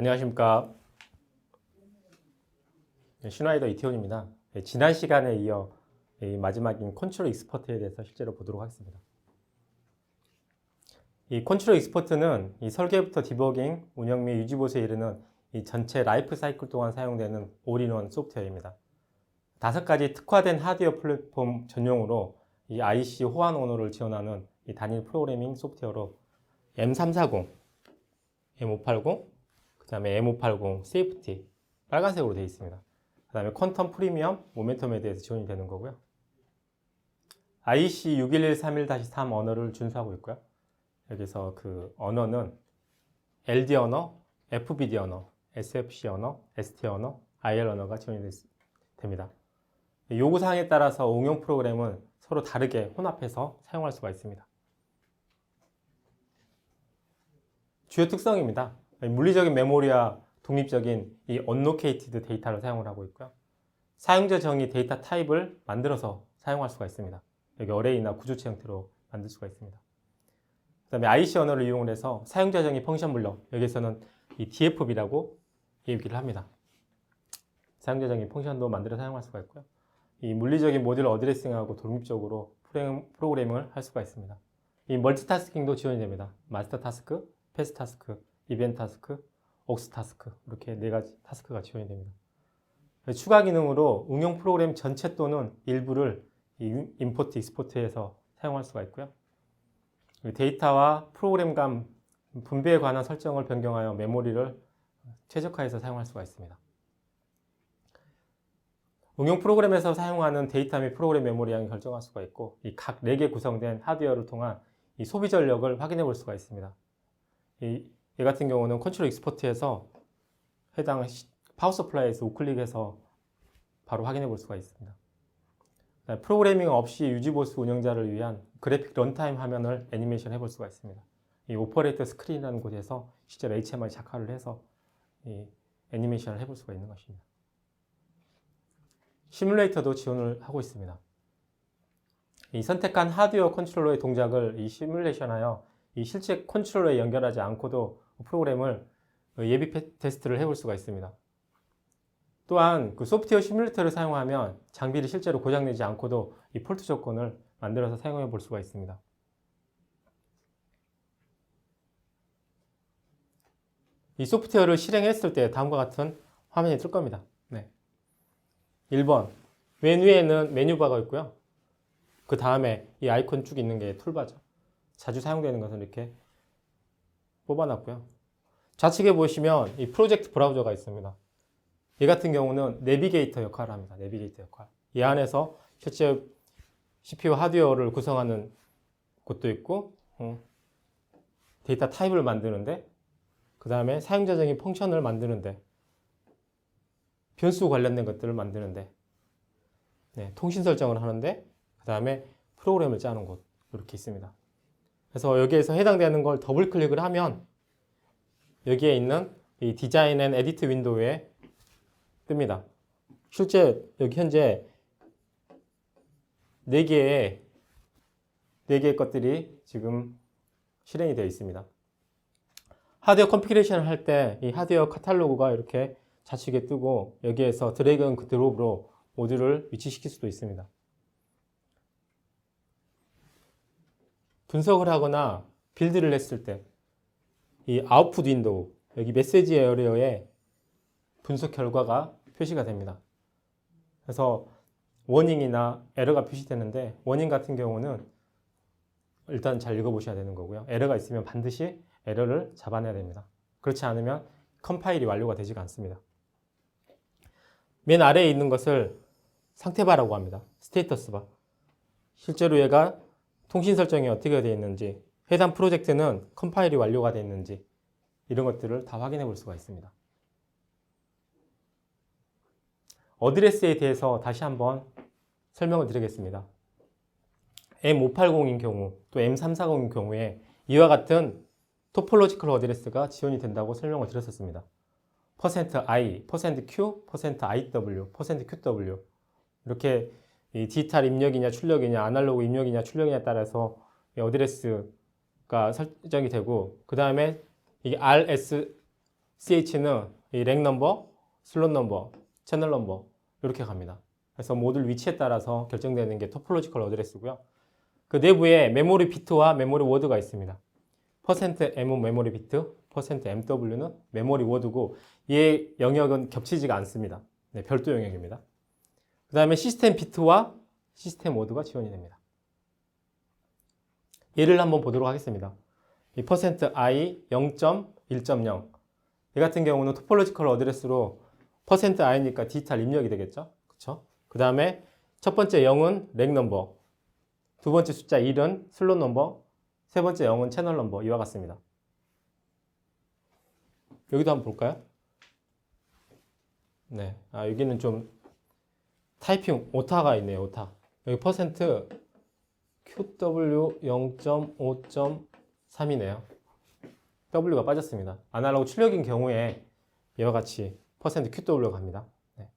안녕하십니까. 슈나이더 이태훈입니다. 지난 시간에 이어 마지막인 컨트롤 익스퍼트에 대해서 실제로 보도록 하겠습니다. 이 컨트롤 익스퍼트는 이 설계부터 디버깅, 운영 및 유지 보수에 이르는 이 전체 라이프 사이클 동안 사용되는 올인원 소프트웨어입니다. 5가지 특화된 하드웨어 플랫폼 전용으로 이 IC 호환 언어를 지원하는 이 단일 프로그래밍 소프트웨어로 M340, M580, 그 다음에 M580 세이프티 빨간색으로 되어 있습니다. 그 다음에 퀀텀 프리미엄 모멘텀에 대해서 지원이 되는 거고요. IEC 61131-3 언어를 준수하고 있고요. 여기서 그 언어는 LD 언어, FBD 언어, SFC 언어, ST 언어, IL 언어가 지원이 됩니다. 요구사항에 따라서 응용 프로그램은 서로 다르게 혼합해서 사용할 수가 있습니다. 주요 특성입니다. 물리적인 메모리와 독립적인 이 언로케이티드 데이터를 사용을 하고 있고요. 사용자 정의 데이터 타입을 만들어서 사용할 수가 있습니다. 여기 어레이나 구조체 형태로 만들 수가 있습니다. 그 다음에 IC 언어를 이용을 해서 사용자 정의 펑션 블럭, 여기서는 이 DFB라고 얘기를 합니다. 사용자 정의 펑션도 만들어 사용할 수가 있고요. 이 물리적인 모듈 어드레싱하고 독립적으로 프로그래밍을 할 수가 있습니다. 이 멀티타스킹도 지원이 됩니다. 마스터 타스크, 패스 타스크, 이벤트 타스크, 옥스 타스크, 이렇게 4가지 타스크가 지원이 됩니다. 추가 기능으로 응용 프로그램 전체 또는 일부를 임포트, 익스포트해서 사용할 수가 있고요. 데이터와 프로그램 간 분배에 관한 설정을 변경하여 메모리를 최적화해서 사용할 수가 있습니다. 응용 프로그램에서 사용하는 데이터 및 프로그램 메모리 양을 결정할 수가 있고, 이 각 4개 구성된 하드웨어를 통한 이 소비 전력을 확인해 볼 수가 있습니다. 얘 같은 경우는 컨트롤 익스포트에서 해당 파워 서플라이에서 우클릭해서 바로 확인해 볼 수가 있습니다. 프로그래밍 없이 유지보수 운영자를 위한 그래픽 런타임 화면을 애니메이션 해볼 수가 있습니다. 이 오퍼레이터 스크린이라는 곳에서 실제로 HMI 작화를 해서 이 애니메이션을 해볼 수가 있는 것입니다. 시뮬레이터도 지원을 하고 있습니다. 이 선택한 하드웨어 컨트롤러의 동작을 이 시뮬레이션하여 이 실제 컨트롤러에 연결하지 않고도 프로그램을 예비 테스트를 해볼 수가 있습니다. 또한 그 소프트웨어 시뮬레이터를 사용하면 장비를 실제로 고장내지 않고도 이 폴트 조건을 만들어서 사용해 볼 수가 있습니다. 이 소프트웨어를 실행했을 때 다음과 같은 화면이 뜰 겁니다. 1번, 맨 위에는 메뉴바가 있고요. 그 다음에 이 아이콘 쭉 있는 게 툴바죠. 자주 사용되는 것은 이렇게 뽑아놨고요. 좌측에 보시면 이 프로젝트 브라우저가 있습니다. 얘 같은 경우는 내비게이터 역할을 합니다. 내비게이터 역할. 이 안에서 실제 CPU 하드웨어를 구성하는 곳도 있고, 데이터 타입을 만드는데, 그 다음에 사용자적인 펑션을 만드는데, 변수 관련된 것들을 만드는데, 통신 설정을 하는데, 그 다음에 프로그램을 짜는 곳, 이렇게 있습니다. 그래서 여기에서 해당되는 걸 더블 클릭을 하면 여기에 있는 이 디자인 앤 에디트 윈도우에 뜹니다. 실제 여기 현재 4개의 것들이 지금 실행이 되어 있습니다. 하드웨어 컨피그레이션을 할 때 이 하드웨어 카탈로그가 이렇게 좌측에 뜨고 여기에서 드래그 앤 드롭으로 모듈을 위치시킬 수도 있습니다. 분석을 하거나 빌드를 했을 때 이 아웃풋 윈도우, 여기 메시지 에어리어에 분석 결과가 표시가 됩니다. 그래서 워닝이나 에러가 표시되는데, 워닝 같은 경우는 일단 잘 읽어보셔야 되는 거고요. 에러가 있으면 반드시 에러를 잡아내야 됩니다. 그렇지 않으면 컴파일이 완료가 되지가 않습니다. 맨 아래에 있는 것을 상태바라고 합니다. 스테이터스 바. 실제로 얘가 통신 설정이 어떻게 되어 있는지, 해당 프로젝트는 컴파일이 완료가 되어 있는지, 이런 것들을 다 확인해 볼 수가 있습니다. 어드레스에 대해서 다시 한번 설명을 드리겠습니다. M580인 경우, 또 M340인 경우에 이와 같은 토폴로지컬 어드레스가 지원이 된다고 설명을 드렸었습니다. %i, %q, %iw, %qw 이렇게 이 디지털 입력이냐 출력이냐, 아날로그 입력이냐 출력이냐에 따라서 어드레스가 설정이 되고, 그 다음에 이 RS CH는 이 렉 넘버, 슬롯 넘버, 채널 넘버 이렇게 갑니다. 그래서 모듈 위치에 따라서 결정되는 게 토폴로지컬 어드레스고요. 그 내부에 메모리 비트와 메모리 워드가 있습니다. %m은 메모리 비트, %mw는 메모리 워드고 얘 영역은 겹치지가 않습니다. 네, 별도 영역입니다. 그 다음에 시스템 비트와 시스템 워드가 지원이 됩니다. 얘를 한번 보도록 하겠습니다. 이 %i 0.1.0 이 같은 경우는 토폴로지컬 어드레스로 %i니까 디지털 입력이 되겠죠. 그쵸? 그 다음에 첫 번째 0은 렉 넘버, 두 번째 숫자 1은 슬롯 넘버, 세 번째 0은 채널 넘버 이와 같습니다. 여기도 한번 볼까요? 네, 여기는 좀 타이핑 오타가 있네요. 오타. 여기 %QW 0.5.3이네요. W가 빠졌습니다. 아날로그 출력인 경우에 이와 같이 %QW가 갑니다. 네.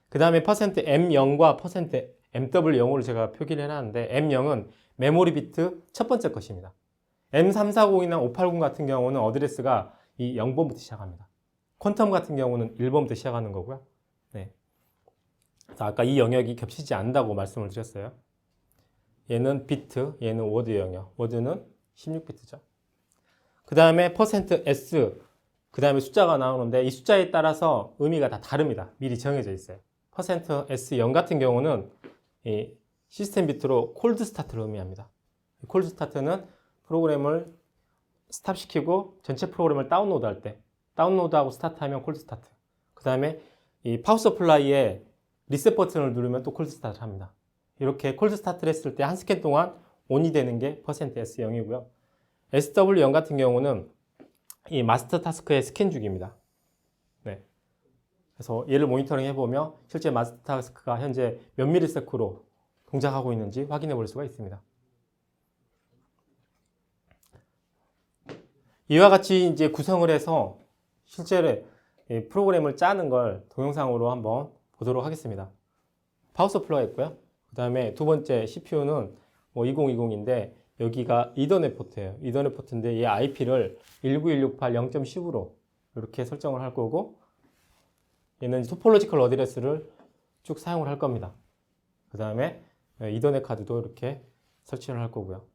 그 다음에 %M0과 %MW0을 제가 표기를 해놨는데 M0은 메모리 비트 첫 번째 것입니다. M340이나 580 같은 경우는 어드레스가 이 0번부터 시작합니다. 퀀텀 같은 경우는 1번부터 시작하는 거고요. 네. 아까 이 영역이 겹치지 않는다고 말씀을 드렸어요. 얘는 비트, 얘는 워드 영역. 워드는 16비트죠. 그 다음에 %s, 그 다음에 숫자가 나오는데 이 숫자에 따라서 의미가 다 다릅니다. 미리 정해져 있어요. %s0 같은 경우는 이 시스템 비트로 콜드 스타트를 의미합니다. 콜드 스타트는 프로그램을 스탑시키고 전체 프로그램을 다운로드 할 때, 다운로드하고 스타트하면 콜드 스타트. 그 다음에 이 파워 서플라이에 리셋 버튼을 누르면 또 콜드 스타트를 합니다. 이렇게 콜드 스타트를 했을 때 한 스캔 동안 온이 되는 게 %s0이고요. SW0 같은 경우는 이 마스터 타스크의 스캔 주기입니다. 네. 그래서 얘를 모니터링 해보며 실제 마스터 타스크가 현재 몇 밀리세크로 동작하고 있는지 확인해 볼 수가 있습니다. 이와 같이 이제 구성을 해서 실제로 프로그램을 짜는 걸 동영상으로 한번 보도록 하겠습니다. 파워 서플라이가 있고요. 그 다음에 두 번째 CPU는 2020인데 여기가 이더넷 포트예요. 이더넷 포트인데 이 IP를 19168 0.10으로 이렇게 설정을 할 거고 얘는 토폴로지컬 어드레스를 쭉 사용을 할 겁니다. 그 다음에 이더넷 카드도 이렇게 설치를 할 거고요.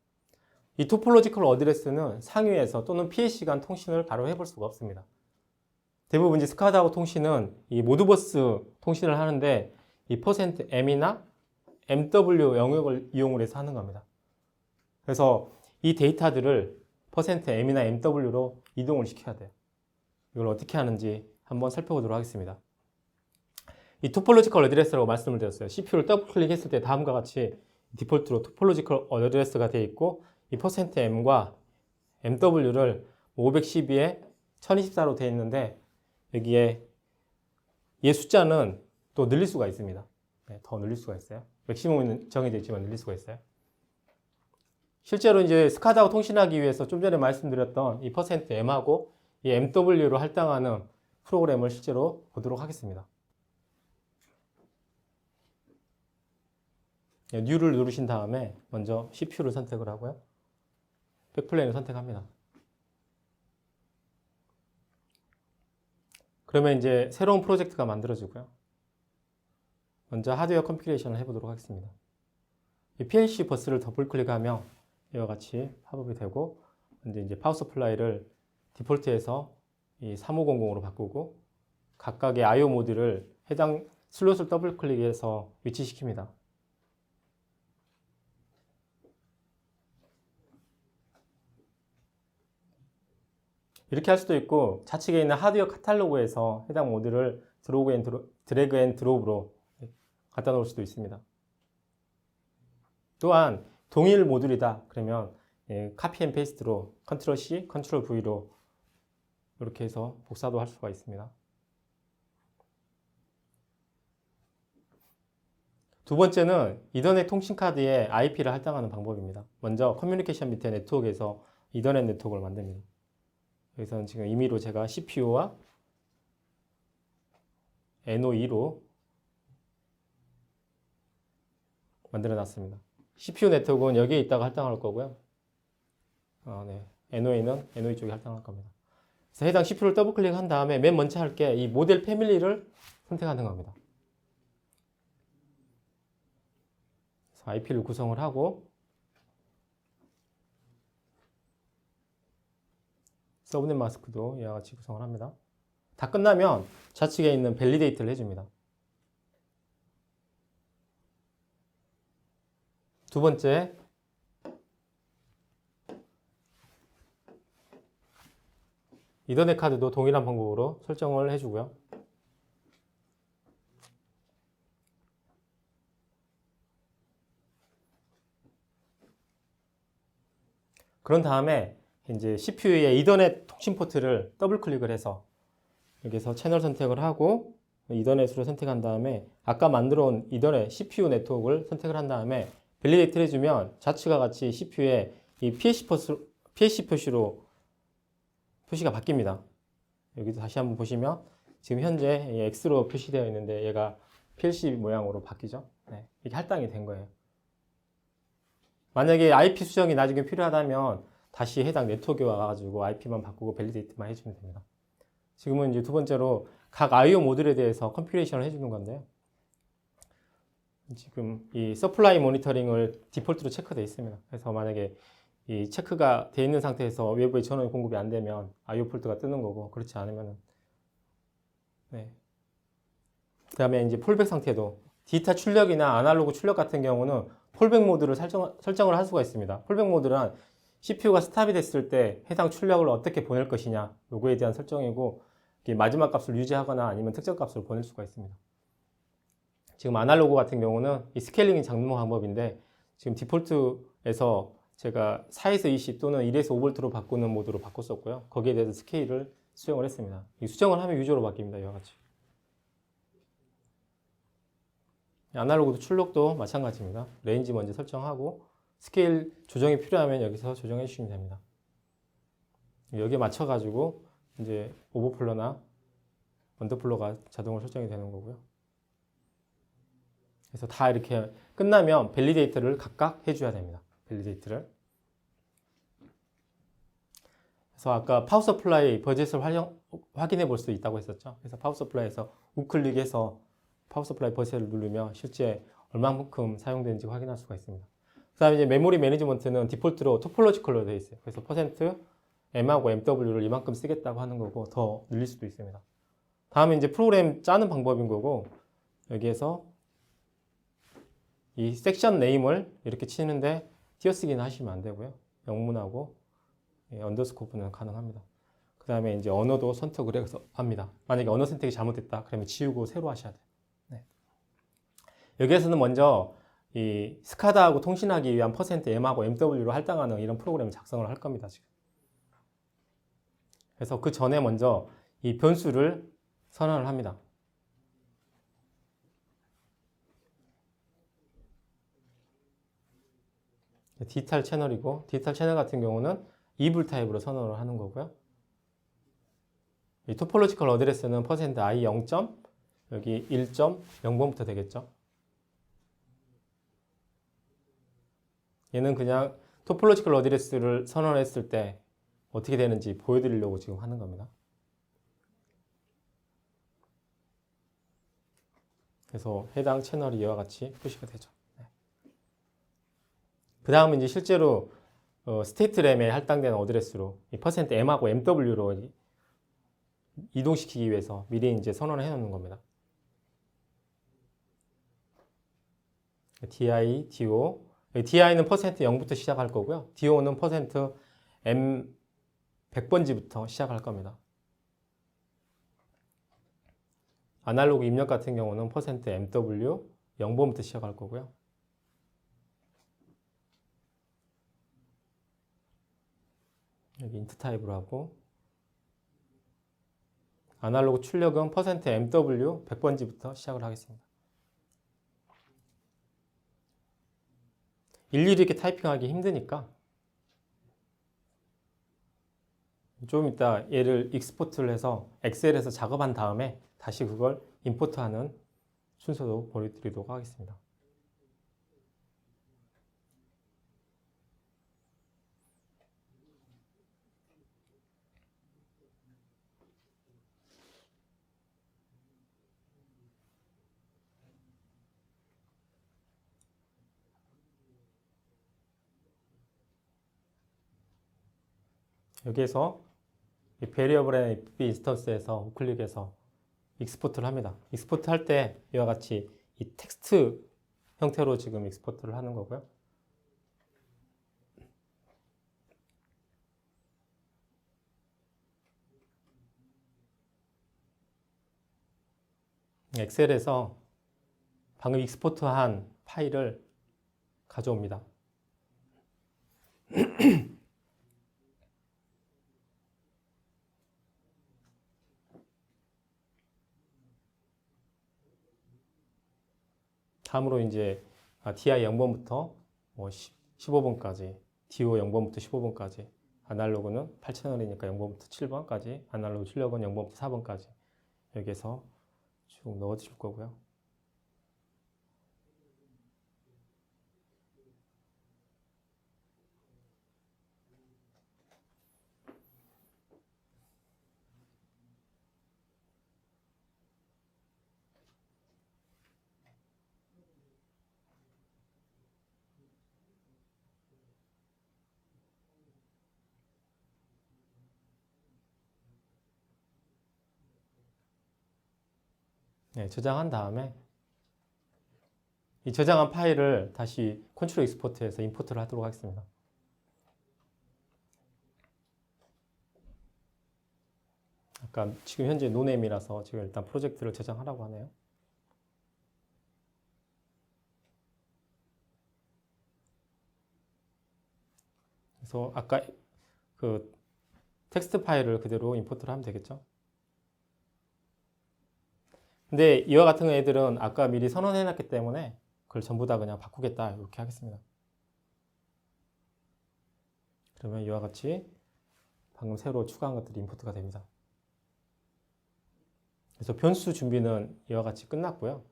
이 토폴로지컬 어드레스는 상위에서 또는 PLC 간 통신을 바로 해볼 수가 없습니다. 대부분 이제 스카다하고 통신은 이 모드버스 통신을 하는데 이 %m이나 MW 영역을 이용을 해서 하는 겁니다. 그래서 이 데이터들을 %m이나 MW로 이동을 시켜야 돼요. 이걸 어떻게 하는지 한번 살펴보도록 하겠습니다. 이 토폴로지컬 어드레스라고 말씀을 드렸어요. CPU를 더블 클릭했을 때 다음과 같이 디폴트로 토폴로지컬 어드레스가 되어 있고 이 %m과 MW를 512에 1024로 되어 있는데 여기에 얘 숫자는 또 늘릴 수가 있습니다. 네, 더 늘릴 수가 있어요. 맥시멈은 정해져 있지만 늘릴 수가 있어요. 실제로 이제 스카다하고 통신하기 위해서 좀 전에 말씀드렸던 이 %m하고 이 MW로 할당하는 프로그램을 실제로 보도록 하겠습니다. New를 누르신 다음에 먼저 CPU를 선택을 하고요. 백플레인을 선택합니다. 그러면 이제 새로운 프로젝트가 만들어지고요. 먼저 하드웨어 컴피레이션을 해보도록 하겠습니다. 이 PLC 버스를 더블 클릭하면 이와 같이 팝업이 되고 이제 파워 서플라이를 디폴트에서 이 3500으로 바꾸고 각각의 I/O 모드를 해당 슬롯을 더블 클릭해서 위치시킵니다. 이렇게 할 수도 있고 좌측에 있는 하드웨어 카탈로그에서 해당 모드를 드래그 앤 드롭으로 갖다 놓을 수도 있습니다. 또한 동일 모듈이다 그러면 카피 앤 페이스트로 컨트롤 C, 컨트롤 V로 이렇게 해서 복사도 할 수가 있습니다. 두 번째는 이더넷 통신 카드에 IP를 할당하는 방법입니다. 먼저 커뮤니케이션 밑에 네트워크에서 이더넷 네트워크를 만듭니다. 여기서는 지금 임의로 제가 CPU와 NO2로 만들어 놨습니다. CPU 네트워크는 여기에 있다가 할당할 거고요. NOA는 NOE 쪽에 할당할 겁니다. 그래서 해당 CPU를 더블 클릭한 다음에 맨 먼저 할 게 이 모델 패밀리를 선택하는 겁니다. 그래서 IP를 구성을 하고 서브넷 마스크도 이와 같이 구성을 합니다. 다 끝나면 좌측에 있는 밸리데이트를 해줍니다. 두 번째, 이더넷 카드도 동일한 방법으로 설정을 해주고요. 그런 다음에 이제 CPU의 이더넷 통신 포트를 더블 클릭을 해서 여기서 채널 선택을 하고 이더넷으로 선택한 다음에 아까 만들어 온 이더넷 CPU 네트워크를 선택을 한 다음에 밸리데이트를 해주면 좌측과 같이 CPU에 이 PLC 표시로 표시가 바뀝니다. 여기도 다시 한번 보시면 지금 현재 X로 표시되어 있는데 얘가 PLC 모양으로 바뀌죠. 네, 이게 할당이 된 거예요. 만약에 IP 수정이 나중에 필요하다면 다시 해당 네트워크에 와가지고 IP만 바꾸고 밸리데이트만 해주면 됩니다. 지금은 이제 두 번째로 각 I/O 모듈에 대해서 컴퓨레이션을 해주는 건데요. 지금 이 서플라이 모니터링을 디폴트로 체크되어 있습니다. 그래서 만약에 이 체크가 되어 있는 상태에서 외부에 전원 공급이 안 되면 I/O 폴트가 뜨는 거고, 그렇지 않으면 네. 그 다음에 이제 폴백 상태도 디지털 출력이나 아날로그 출력 같은 경우는 폴백 모드를 설정을 할 수가 있습니다. 폴백 모드는 CPU가 스탑이 됐을 때 해당 출력을 어떻게 보낼 것이냐, 요거에 대한 설정이고, 마지막 값을 유지하거나 아니면 특정 값을 보낼 수가 있습니다. 지금 아날로그 같은 경우는 이 스케일링이 잡는 방법인데, 지금 디폴트에서 제가 4에서 20 또는 1에서 5V로 바꾸는 모드로 바꿨었고요. 거기에 대해서 스케일을 수정을 했습니다. 이 수정을 하면 유저로 바뀝니다. 이와 같이. 아날로그도 출력도 마찬가지입니다. 레인지 먼저 설정하고 스케일 조정이 필요하면 여기서 조정해 주시면 됩니다. 여기에 맞춰 가지고 이제 오버플러나 언더플러가 자동으로 설정이 되는 거고요. 그래서 다 이렇게 끝나면 밸리데이트를 각각 해줘야 됩니다. 밸리데이트를. 그래서 아까 파워 서플라이 버젯을 확인해 볼 수 있다고 했었죠. 그래서 파워 서플라이에서 우클릭해서 파워 서플라이 버젯을 누르면 실제 얼마만큼 사용되는지 확인할 수가 있습니다. 그 다음에 이제 메모리 매니지먼트는 디폴트로 토폴로지컬로 되어 있어요. 그래서 퍼센트 M하고 MW를 이만큼 쓰겠다고 하는 거고 더 늘릴 수도 있습니다. 다음에 이제 프로그램 짜는 방법인 거고, 여기에서 이 섹션 네임을 이렇게 치는데 띄어쓰기는 하시면 안 되고요. 영문하고 언더스코프는 가능합니다. 그 다음에 이제 언어도 선택을 해서 합니다. 만약에 언어 선택이 잘못됐다 그러면 지우고 새로 하셔야 돼요. 네. 여기에서는 먼저 이 스카다하고 통신하기 위한 퍼센트 M하고 MW로 할당하는 이런 프로그램을 작성을 할 겁니다. 지금. 그래서 그 전에 먼저 이 변수를 선언을 합니다. 디지털 채널이고, 디지털 채널 같은 경우는 이블 타입으로 선언을 하는 거고요. 이 토폴로지컬 어드레스는 퍼센트 %i 0. 여기 1.0번부터 되겠죠. 얘는 그냥 토폴로지컬 어드레스를 선언했을 때 어떻게 되는지 보여드리려고 지금 하는 겁니다. 그래서 해당 채널이 이와 같이 표시가 되죠. 네. 그 다음은 이제 실제로 스테이트 램에 할당되는 어드레스로 이 퍼센트 %m하고 MW로 이동시키기 위해서 미리 이제 선언을 해 놓는 겁니다. DI, DO. DI는 퍼센트 %0부터 시작할 거고요. DO는 퍼센트 %m 100번지부터 시작할 겁니다. 아날로그 입력 같은 경우는 퍼센트 %MW 0번부터 시작할 거고요. 여기 인트 타입으로 하고, 아날로그 출력은 퍼센트 %MW 100번지부터 시작을 하겠습니다. 일일이 이렇게 타이핑하기 힘드니까 좀 이따 얘를 익스포트를 해서 엑셀에서 작업한 다음에 다시 그걸 임포트하는 순서도 보여드리도록 하겠습니다. 여기에서 이 variable and if 인스턴스에서 우클릭해서 익스포트를 합니다. 익스포트 할 때 이와 같이 이 텍스트 형태로 지금 익스포트를 하는 거고요. 엑셀에서 방금 익스포트한 파일을 가져옵니다. 다음으로 이제 DI 0번부터 15번까지, DO 0번부터 15번까지, 아날로그는 8채널이니까 0번부터 7번까지, 아날로그 출력은 0번부터 4번까지 여기에서 쭉 넣어줄 거고요. 네, 저장한 다음에 이 저장한 파일을 다시 컨트롤 익스포트해서 임포트를 하도록 하겠습니다. 아까 지금 현재 노네임이라서 지금 일단 프로젝트를 저장하라고 하네요. 그래서 아까 그 텍스트 파일을 그대로 임포트를 하면 되겠죠. 근데 이와 같은 애들은 아까 미리 선언해 놨기 때문에 그걸 전부 다 그냥 바꾸겠다 이렇게 하겠습니다. 그러면 이와 같이 방금 새로 추가한 것들이 임포트가 됩니다. 그래서 변수 준비는 이와 같이 끝났고요.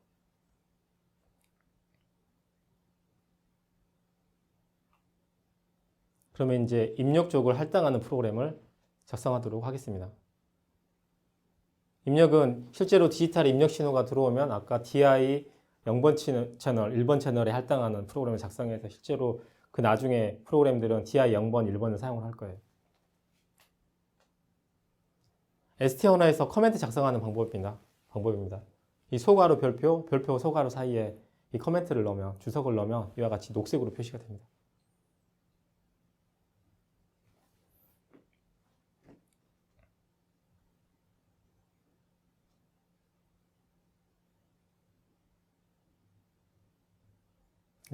그러면 이제 입력 쪽을 할당하는 프로그램을 작성하도록 하겠습니다. 입력은 실제로 디지털 입력 신호가 들어오면 아까 DI 0번 채널, 1번 채널에 할당하는 프로그램을 작성해서 실제로 그 나중에 프로그램들은 DI 0번, 1번을 사용을 할 거예요. ST 언어에서 커멘트 작성하는 방법입니다. 이 소괄호 별표, 별표 소괄호 사이에 이 커멘트를 넣으면, 주석을 넣으면 이와 같이 녹색으로 표시가 됩니다.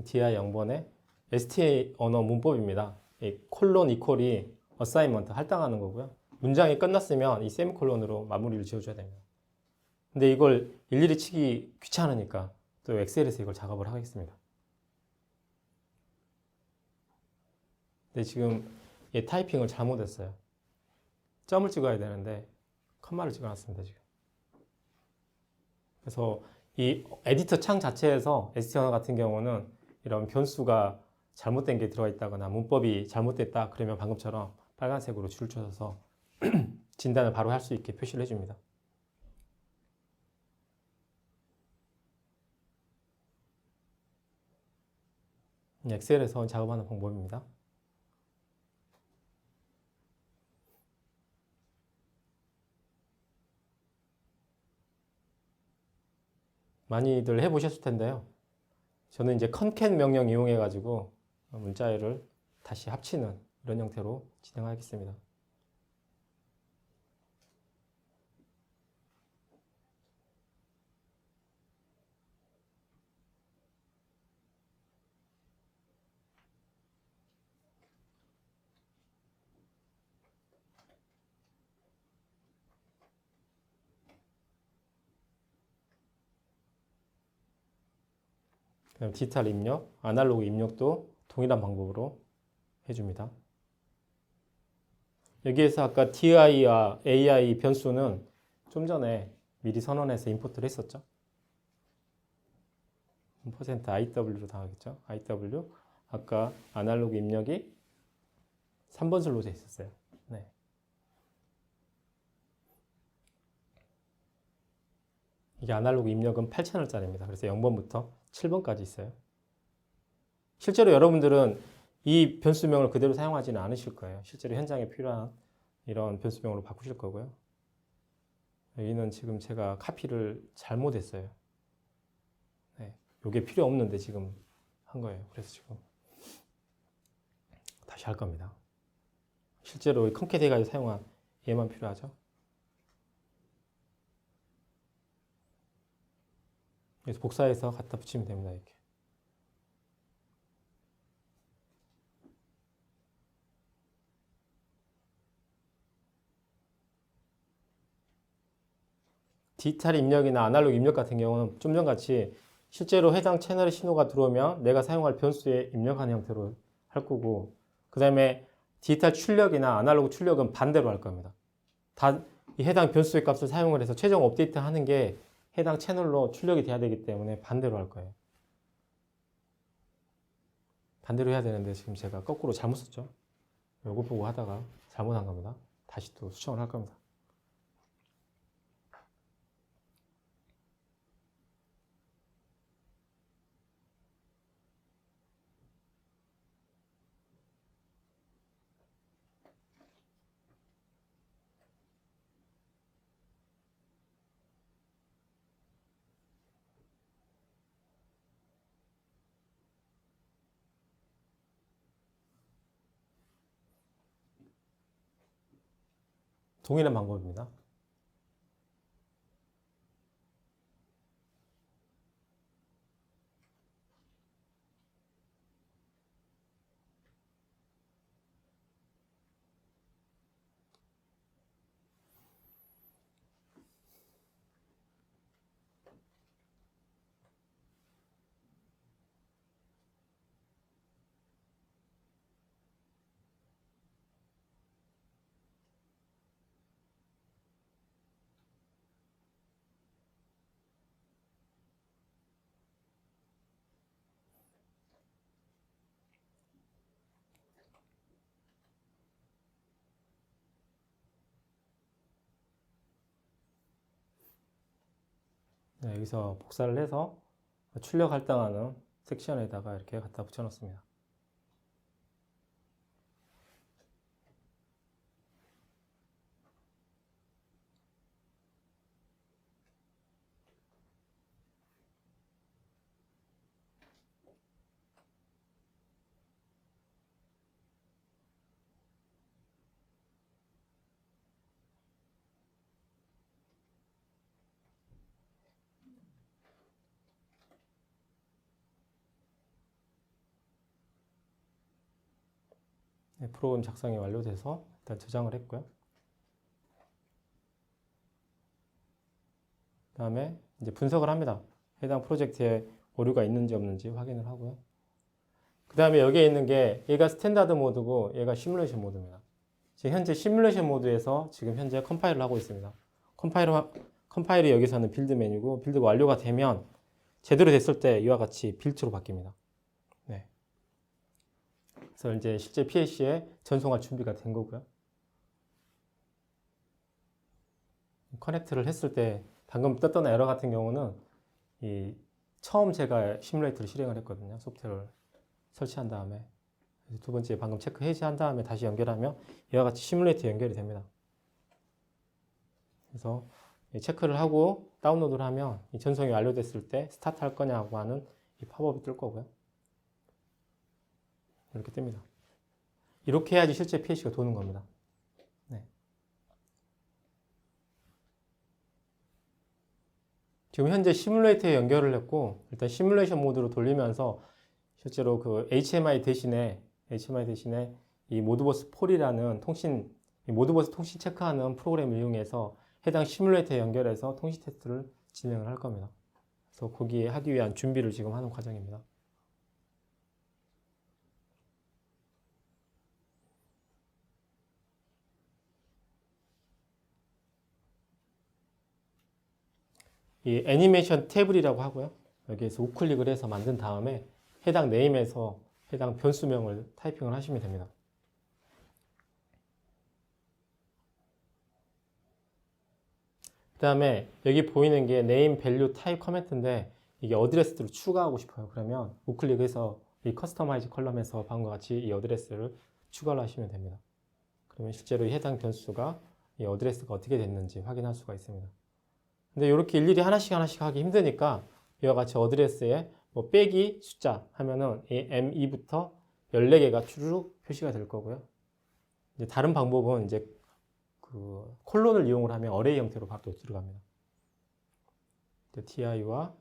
DI 0번에 ST 언어 문법입니다. 이 콜론 이퀄이 어사이먼트 할당하는 거고요. 문장이 끝났으면 이 세미콜론으로 마무리를 지어줘야 됩니다. 근데 이걸 일일이 치기 귀찮으니까 또 엑셀에서 이걸 작업을 하겠습니다. 근데 지금 얘 타이핑을 잘못했어요. 점을 찍어야 되는데 컴마를 찍어놨습니다 지금. 그래서 이 에디터 창 자체에서 ST 언어 같은 경우는 이런 변수가 잘못된 게 들어가 있다거나 문법이 잘못됐다 그러면 방금처럼 빨간색으로 줄을 쳐서 진단을 바로 할 수 있게 표시를 해줍니다. 엑셀에서 작업하는 방법입니다. 많이들 해보셨을 텐데요. 저는 이제 컨캣 명령 이용해 가지고 문자열을 다시 합치는 이런 형태로 진행하겠습니다. 그다음 디지털 입력, 아날로그 입력도 동일한 방법으로 해줍니다. 여기에서 아까 DI와 AI 변수는 좀 전에 미리 선언해서 임포트를 했었죠. %IW로 나가겠죠. IW 아까 아날로그 입력이 3번 줄로 되어 있었어요. 네. 이게 아날로그 입력은 8채널짜리입니다. 그래서 0번부터 7번까지 있어요. 실제로 여러분들은 이 변수명을 그대로 사용하지는 않으실 거예요. 실제로 현장에 필요한 이런 변수명으로 바꾸실 거고요. 여기는 지금 제가 카피를 잘못했어요. 네, 이게 필요 없는데 지금 한 거예요. 그래서 지금 다시 할 겁니다. 실제로 이 컨캣해가지고 사용한 얘만 필요하죠. 그래서 복사해서 갖다 붙이면 됩니다. 이렇게. 디지털 입력이나 아날로그 입력 같은 경우는 좀 전같이 실제로 해당 채널의 신호가 들어오면 내가 사용할 변수에 입력하는 형태로 할 거고, 그 다음에 디지털 출력이나 아날로그 출력은 반대로 할 겁니다. 다 이 해당 변수의 값을 사용을 해서 최종 업데이트 하는 게 해당 채널로 출력이 돼야 되기 때문에 반대로 할 거예요. 반대로 해야 되는데 지금 제가 거꾸로 잘못 썼죠. 요거 보고 하다가 잘못한 겁니다. 다시 또 수정을 할 겁니다. 동일한 방법입니다. 네, 여기서 복사를 해서 출력 할당하는 섹션에다가 이렇게 갖다 붙여 놓습니다. 네, 프로그램 작성이 완료돼서 일단 저장을 했고요. 그 다음에 이제 분석을 합니다. 해당 프로젝트에 오류가 있는지 없는지 확인을 하고요. 그 다음에 여기에 있는 게 얘가 스탠다드 모드고 얘가 시뮬레이션 모드입니다. 지금 현재 시뮬레이션 모드에서 지금 현재 컴파일을 하고 있습니다. 컴파일이 여기서는 빌드 메뉴고, 빌드가 완료가 되면 제대로 됐을 때 이와 같이 빌트로 바뀝니다. 네. 그래서 이제 실제 PLC에 전송할 준비가 된 거고요. 커넥트를 했을 때 방금 떴던 에러 같은 경우는 처음 제가 시뮬레이터를 실행을 했거든요. 소프트웨어를 설치한 다음에 두 번째 방금 체크 해제한 다음에 다시 연결하면 이와 같이 시뮬레이터 연결이 됩니다. 그래서 체크를 하고 다운로드를 하면 이 전송이 완료됐을 때 스타트 할 거냐고 하는 이 팝업이 뜰 거고요. 이렇게 뜹니다. 이렇게 해야지 실제 PLC가 도는 겁니다. 네. 지금 현재 시뮬레이터에 연결을 했고, 일단 시뮬레이션 모드로 돌리면서 실제로 그 HMI 대신에 이 모드버스 폴이라는 모드버스 통신 체크하는 프로그램을 이용해서 해당 시뮬레이터에 연결해서 통신 테스트를 진행을 할 겁니다. 그래서 거기에 하기 위한 준비를 지금 하는 과정입니다. 이 애니메이션 테이블이라고 하고요. 여기에서 우클릭을 해서 만든 다음에 해당 네임에서 해당 변수명을 타이핑을 하시면 됩니다. 그 다음에 여기 보이는 게 name value type 커맨드인데 이게 어드레스를 추가하고 싶어요. 그러면 우클릭해서 이 커스터마이즈 컬럼에서 방금과 같이 이 어드레스를 추가를 하시면 됩니다. 그러면 그러면 실제로 해당 변수가 이 어드레스가 어떻게 됐는지 확인할 수가 있습니다. 근데 이렇게 일일이 하나씩 하기 힘드니까 이와 같이 어드레스에 뭐 빼기 숫자 하면은 이 M2부터 14개가 주르륵 표시가 될 거고요. 이제 다른 방법은 이제 그 콜론을 이용을 하면 어레이 형태로 바로 들어갑니다. TI와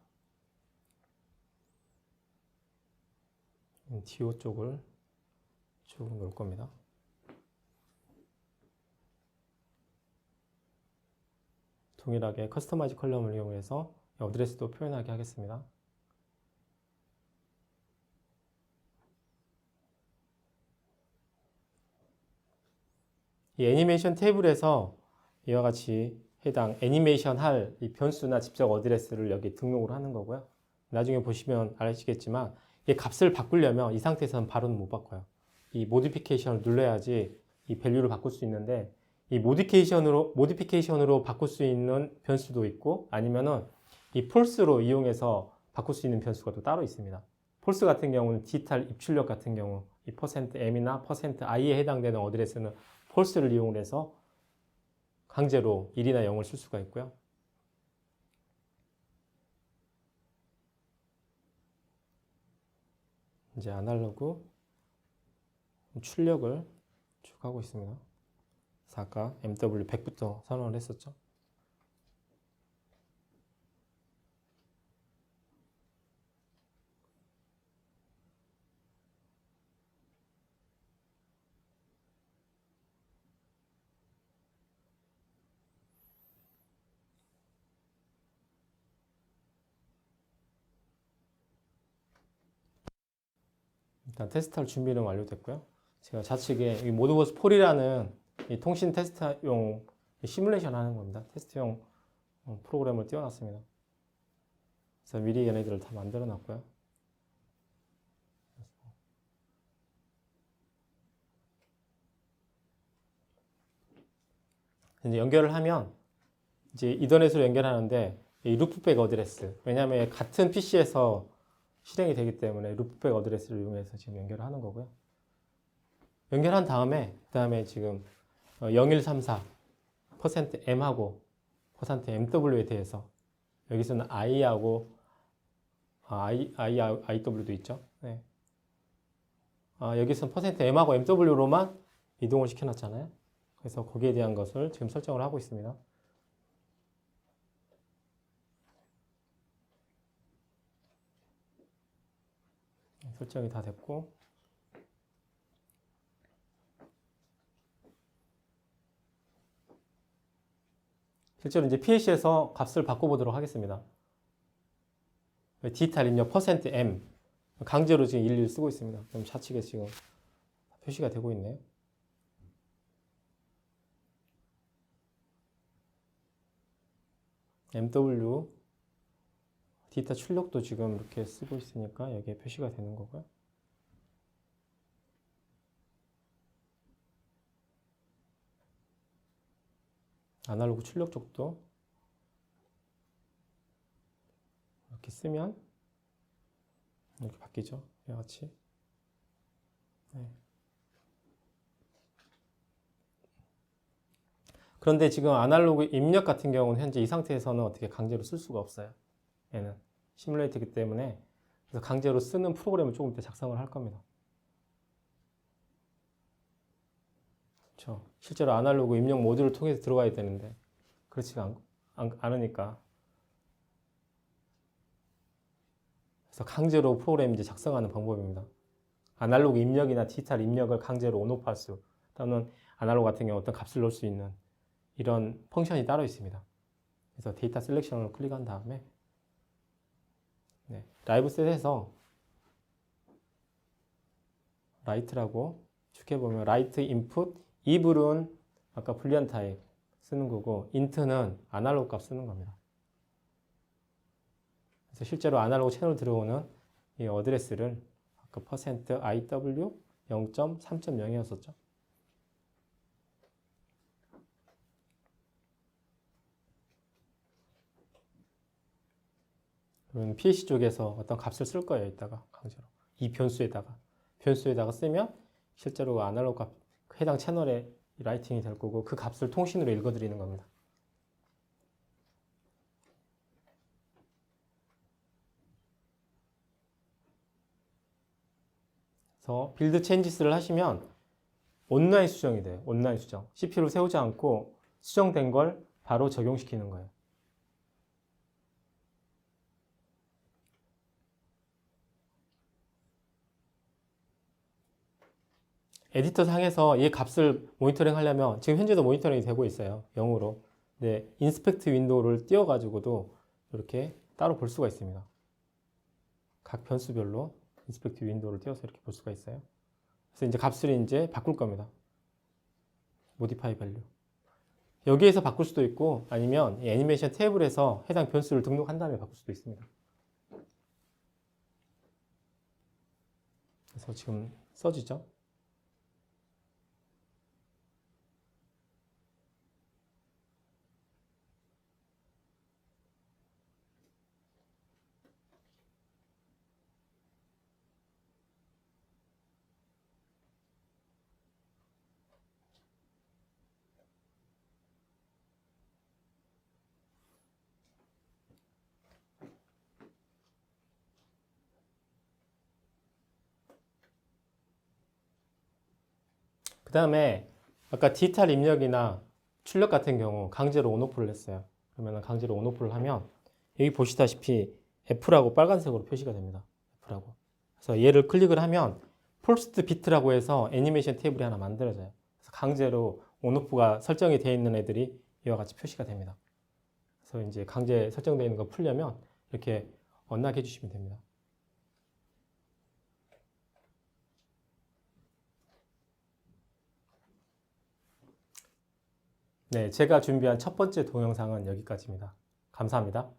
DO 쪽을 쭉 놓을 겁니다. 동일하게 커스터마이즈 컬럼을 이용해서 어드레스도 표현하게 하겠습니다. 이 애니메이션 테이블에서 이와 같이 해당 애니메이션 할 이 변수나 직접 어드레스를 여기 등록을 하는 거고요. 나중에 보시면 아시겠지만 이 값을 바꾸려면 이 상태에서는 바로는 못 바꿔요. 이 모디피케이션을 눌러야지 이 밸류를 바꿀 수 있는데 이 모디피케이션으로 바꿀 수 있는 변수도 있고 아니면은 이 폴스로 이용해서 바꿀 수 있는 변수가 또 따로 있습니다. 폴스 같은 경우는 디지털 입출력 같은 경우 이 %m이나 %i에 해당되는 어드레스는 폴스를 이용해서 강제로 1이나 0을 쓸 수가 있고요. 이제 아날로그 출력을 쭉 하고 있습니다. 그래서 아까 MW100부터 선언을 했었죠. 일단 테스트할 준비는 완료됐고요. 제가 좌측에 이 모드버스 4이라는 이 통신 테스트용 시뮬레이션 하는 겁니다. 테스트용 프로그램을 띄워놨습니다. 그래서 미리 얘네들을 다 만들어 놨고요. 이제 연결을 하면 이제 이더넷으로 연결하는데 이 루프백 어드레스, 왜냐하면 같은 PC에서 실행이 되기 때문에 루프백 어드레스를 이용해서 지금 연결을 하는 거고요. 연결한 다음에 그다음에 지금 0134 %m하고 %mw에 대해서 여기서는 i하고 iw도 있죠. 네. 여기서는 %m하고 mw로만 이동을 시켜놨잖아요. 그래서 거기에 대한 것을 지금 설정을 하고 있습니다. 설정이 다 됐고 실제로 이제 PLC에서 값을 바꿔보도록 하겠습니다. 디지털 입력 %m 강제로 지금 11 쓰고 있습니다. 그럼 좌측에 지금 표시가 되고 있네요. MW 디지털 출력도 지금 이렇게 쓰고 있으니까 여기에 표시가 되는 거고요. 아날로그 출력 쪽도 이렇게 쓰면 이렇게 바뀌죠. 이와 같이. 네. 그런데 지금 아날로그 입력 같은 경우는 현재 이 상태에서는 어떻게 강제로 쓸 수가 없어요. 얘는 시뮬레이터이기 때문에 그래서 강제로 쓰는 프로그램을 조금 이따 작성을 할 겁니다. 그렇죠. 실제로 아날로그 입력 모듈을 통해서 들어가야 되는데 그렇지가 않으니까 그래서 강제로 프로그램 이제 작성하는 방법입니다. 아날로그 입력이나 디지털 입력을 강제로 온오프할 수 또는 아날로그 같은 경우 어떤 값을 넣을 수 있는 이런 펑션이 따로 있습니다. 그래서 데이터 셀렉션을 클릭한 다음에 라이브 셋에서 라이트라고 축해보면 라이트 인풋 이블은 아까 불리한 타입 쓰는 거고 인트는 아날로그 값 쓰는 겁니다. 그래서 실제로 아날로그 채널 들어오는 이 어드레스를 아까 %iw 0.3.0이었었죠. 그러면 PLC 쪽에서 어떤 값을 쓸 거예요. 이따가 강제로 이 변수에다가 쓰면 실제로 아날로그 값 해당 채널에 라이팅이 될 거고 그 값을 통신으로 읽어드리는 겁니다. 그래서 빌드 체인지스를 하시면 온라인 수정이 돼요. 온라인 수정. CPU를 세우지 않고 수정된 걸 바로 적용시키는 거예요. 에디터 상에서 이 값을 모니터링 하려면 지금 현재도 모니터링이 되고 있어요. 0으로. 네, 인스펙트 윈도우를 띄워가지고도 이렇게 따로 볼 수가 있습니다. 각 변수별로 인스펙트 윈도우를 띄워서 이렇게 볼 수가 있어요. 그래서 이제 값을 이제 바꿀 겁니다. modify value. 여기에서 바꿀 수도 있고 아니면 이 애니메이션 테이블에서 해당 변수를 등록한 다음에 바꿀 수도 있습니다. 그래서 지금 써지죠. 그 다음에 아까 디지털 입력이나 출력 같은 경우 강제로 온오프를 했어요. 그러면 강제로 온오프를 하면 여기 보시다시피 F라고 빨간색으로 표시가 됩니다. F라고. 그래서 얘를 클릭을 하면 폴스트 비트라고 해서 애니메이션 테이블이 하나 만들어져요. 그래서 강제로 온오프가 설정이 되어 있는 애들이 이와 같이 표시가 됩니다. 그래서 이제 강제 설정되어 있는 거 풀려면 이렇게 언락해 주시면 됩니다. 네, 제가 준비한 첫 번째 동영상은 여기까지입니다. 감사합니다.